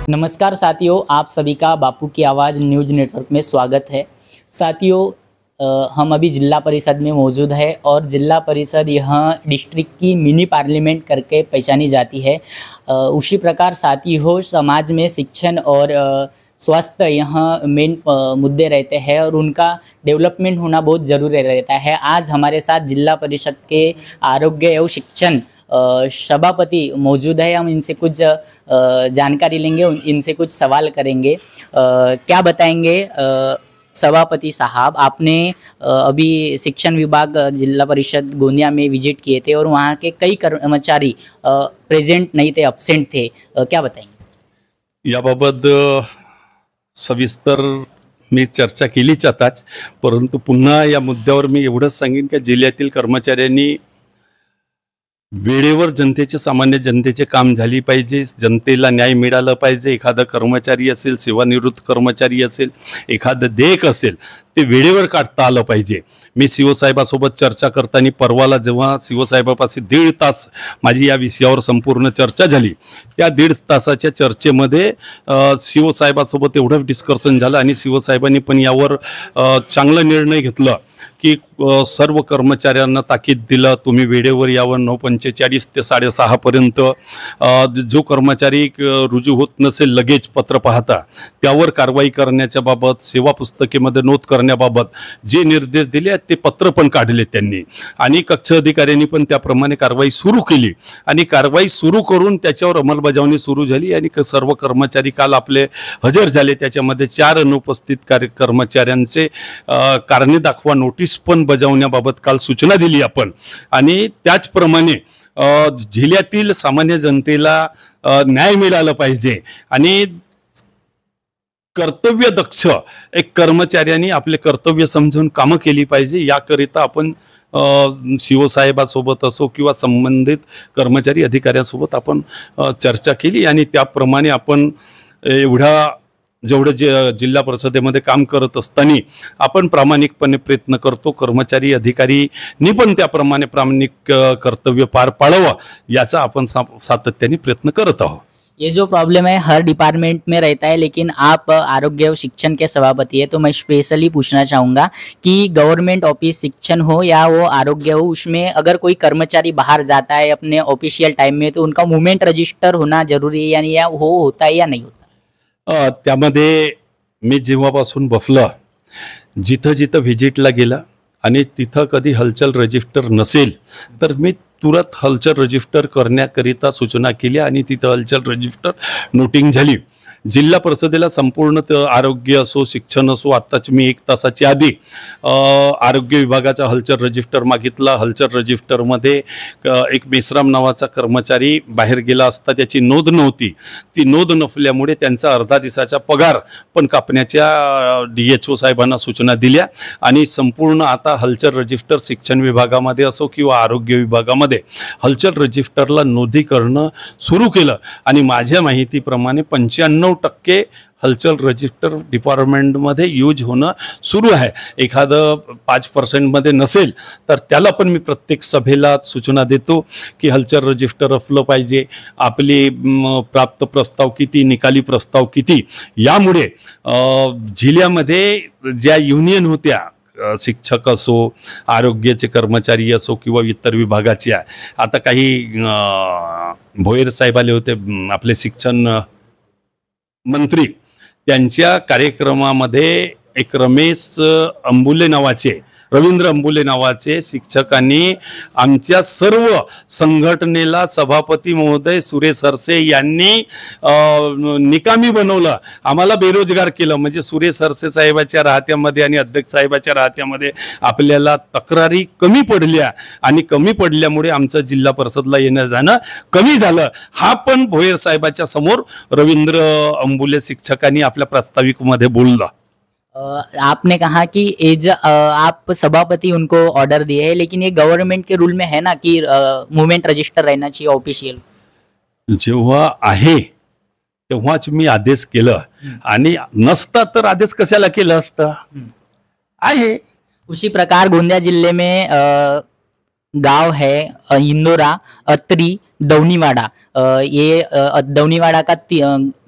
नमस्कार साथियों, आप सभी का बापू की आवाज़ न्यूज नेटवर्क में स्वागत है। साथियों, हम अभी जिला परिषद में मौजूद है और जिला परिषद यह डिस्ट्रिक्ट की मिनी पार्लियामेंट करके पहचानी जाती है। उसी प्रकार साथियों, समाज में शिक्षण और स्वास्थ्य यहाँ मेन मुद्दे रहते हैं और उनका डेवलपमेंट होना बहुत ज़रूरी रहता है। आज हमारे साथ जिला परिषद के आरोग्य एवं शिक्षण सभापति मौजूद है। हम इनसे कुछ जानकारी लेंगे, इनसे कुछ सवाल करेंगे। क्या बताएंगे सभापति साहब, आपने अभी शिक्षण विभाग जिला परिषद गोंदिया में विजिट किए थे और वहाँ के कई कर्मचारी प्रेजेंट नहीं थे, अब्सेंट थे, क्या बताएंगे? याबाबत सविस्तर मी चर्चा केलीच आताच, परंतु पुन्हा या मुद्द्यावर मी एवढंच सांगेन की जिल्ह्यातील कर्मचाऱ्यांनी वेळेवर जनतेचे सामान्य जनतेचे काम झाली पाहिजे, जनतेला न्याय मिळाला पाहिजे। एखादा कर्मचारी असेल, सेवानिवृत्त कर्मचारी असेल, एखादं देयक असेल, ते वेळेवर काढता आलं पाहिजे। मी सीओ साहेबासोबत चर्चा करताना परवाला जेव्हा सीओ साहेबापाशी 1.5 तास माझी या विषयावर संपूर्ण चर्चा झाली, त्या 1.5 तासाच्या चर्चेमध्ये सीओ साहेबासोबत एवढं डिस्कशन झालं आणि सीओ साहेबांनी पण यावर चांगला निर्णय घेतला की सर्व कर्मचाऱ्यांना ताकीद दिलं, तुम्ही वेळेवर यावं। 9:45 ते 6:30 पर्यंत जो कर्मचारी रुजू होत नसेल लगेच पत्र पाहता त्यावर कारवाई करण्याच्या बाबत, सेवा पुस्तिकेमध्ये नोंद करण्याबाबत जे निर्देश दिले ते पत्र पण काढले त्यांनी आणि कक्ष अधिकाऱ्यांनी पण त्याप्रमाणे कारवाई सुरू केली आणि कारवाई सुरू करून त्याच्यावर अंमलबजावणी सुरू झाली आणि सर्व कर्मचारी काल आपले हजर झाले। त्याच्यामध्ये 4 अनुपस्थित कर्मचाऱ्यांचे कारणे दाखवा नोटीस पण बजावण्याबाबत काल सूचना दिली आपण आणि त्याचप्रमाणे जिल्ह्यातील सामान्य जनतेला न्याय मिळाला पाहिजे आणि कर्तव्य दक्ष एक कर्मचाऱ्यांनी आपले कर्तव्य समजून कामं केली पाहिजे। याकरिता आपण सीओ साहेबासोबत असो किंवा संबंधित कर्मचारी अधिकाऱ्यांसोबत आपण चर्चा केली आणि त्याप्रमाणे आपण एवढा जेवढं जिल्हा परिषदेमध्ये काम करत असताना आपण प्रामाणिकपणे प्रयत्न करतो। कर्मचारी अधिकारींनी पण त्याप्रमाणे प्रामाणिक कर्तव्य पार पाडावं याचा आपण सातत्याने प्रयत्न करत आहोत। ये जो प्रॉब्लम है हर डिपार्टमेंट में रहता है, लेकिन आप आरोग्य और शिक्षण के सभापति है, तो मैं स्पेशली पूछना चाहूँगा कि गवर्नमेंट ऑफिस शिक्षण हो या वो आरोग्य हो, उसमें अगर कोई कर्मचारी बाहर जाता है अपने ऑफिशियल टाइम में तो उनका मूवमेंट रजिस्टर होना जरूरी है यानी या वो होता है या नहीं होता? त्यामध्ये मी जेव्हापासून बसलो, जिथं जिथं व्हिजिटला गेला आणि तिथं कधी हलचल रजिस्टर नसेल तर मी तुरंत हलचल रजिस्टर करण्याकरिता सूचना केल्या आणि तिथं हलचल रजिस्टर नोटिंग झाली। जिल्हा परिषदेला संपूर्ण आरोग्य असो शिक्षण असो, आत्ताच मी 1 तासाच्या आधी आरोग्य विभागाचा हलचल रजिस्टर मागितला। हलचल रजिस्टरमध्ये एक मेसराम नावाचा कर्मचारी बाहेर गेला असता त्याची नोंद नव्हती, ती नोंद नसल्यामुळे त्यांचा अर्धा दिवसाचा पगार पण कापण्याच्या DHO साहेबांना सूचना दिल्या आणि संपूर्ण आता हलचल रजिस्टर शिक्षण विभागामध्ये असो किंवा आरोग्य विभागामध्ये हलचल रजिस्टरला नोंदी करणं सुरू केलं आणि माझ्या माहितीप्रमाणे 95% हलचल रजिस्टर डिपार्टमेंटमध्ये यूज होणं सुरू आहे। एखादं 5% मध्ये नसेल तर त्याला पण मी प्रत्येक सभेला सूचना देतो की हलचल रजिस्टर असलं पाहिजे। आपली प्राप्त प्रस्ताव किती, निकाली प्रस्ताव किती, यामुळे जिल्ह्यामध्ये ज्या युनियन होत्या, शिक्षक असो, आरोग्याचे कर्मचारी असो किंवा इतर विभागाचे, आता काही भोयर साहेब आले होते आपले शिक्षण मंत्री, त्यांच्या कार्यक्रमामध्ये एक रवींद्र अंबुले नावाचे शिक्षकांनी आमच्या सर्व संघटनेला सभापती महोदय सुरेश हरसे यांनी निकामी बनवलं, आम्हाला बेरोजगार केलं। म्हणजे सुरेश हरसे साहेबाच्या राहत्यामध्ये आणि अध्यक्ष साहेबाच्या राहत्यामध्ये आपल्याला तक्रारी कमी पडल्या आणि कमी पडल्यामुळे आमचं जिल्हा परिषदला येणं जाणं कमी झालं। हा पण भोयर साहेबाच्या समोर रवींद्र अंबुले शिक्षकांनी आपल्या प्रास्ताविकमध्ये बोलला। आपने कहा कि आप सभापति उनको ऑर्डर दिए है, लेकिन ये गवर्नमेंट के रूल में है ना कि मूवमेंट रजिस्टर रहना चाहिए ऑफिशियल। जेव्हा आहे तेव्हाच मी आदेश केलं आणि नसता तर आदेश कशाला केलं असतं, आहे। उसी प्रकार गोंदिया जिले में गांव है इंदोरा, अत्री, दौनीवाड़ा, दौनीवाड़ा का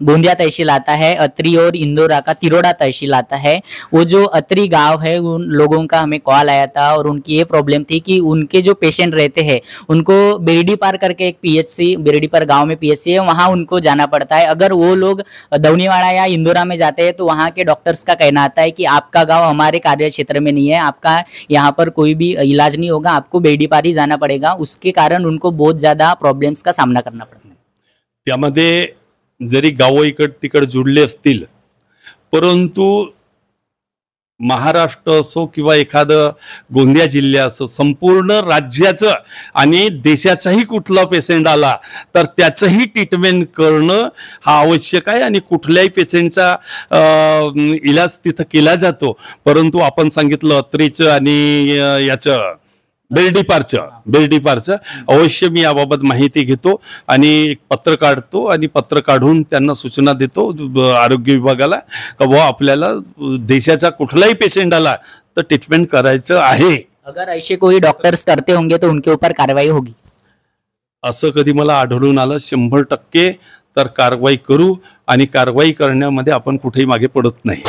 गोंदिया तहसील आता है, अतरी और इंदौरा का तिरोड़ा तहसील आता है। वो जो अतरी गांव है, उन लोगों का हमें कॉल आया था और उनकी ये प्रॉब्लम थी कि उनके जो पेशेंट रहते हैं उनको बेरडी पार करके एक पीएचसी, बेरडी पार गांव में पीएचसी है, वहाँ उनको जाना पड़ता है। अगर वो लोग दौनीवाड़ा या इंदौरा में जाते हैं तो वहाँ के डॉक्टर्स का कहना आता है कि आपका गाँव हमारे कार्य क्षेत्र में नहीं है, आपका यहाँ पर कोई भी इलाज नहीं होगा, आपको बेरडी पार ही जाना पड़ेगा। उसके कारण उनको बहुत ज़्यादा प्रॉब्लेम्स का सामना करना पड़ता है। त्यामध्ये जरी गावं इकड तिकड जुडले असतील, परंतु महाराष्ट्र असो किंवा एखादं गोंदिया जिल्हा असो, संपूर्ण राज्याचं आणि देशाचाही कुठला पेशंट आला तर त्याचंही ट्रीटमेंट करणं हा आवश्यक आहे आणि कुठल्याही पेशंटचा इलाज तिथं केला जातो। परंतु आपण सांगितलं अत्रीचं आणि याचं बेरडी पारचं अवश्य मी याबाबत माहिती घेतो आणि एक पत्र काढतो आणि पत्र काढून त्यांना सूचना देतो आरोग्य विभागाला का बुवा आपल्याला देशाचा कुठलाही पेशंट आला तर ट्रीटमेंट करायचं आहे। अगर ऐसे कोई डॉक्टर्स करते होंगे तो उनके ऊपर कार्रवाई होगी। असं कधी मला आढळून आलं 100% तर कारवाई करू आणि कारवाई करण्यामध्ये आपण कुठेही मागे पडत नाही।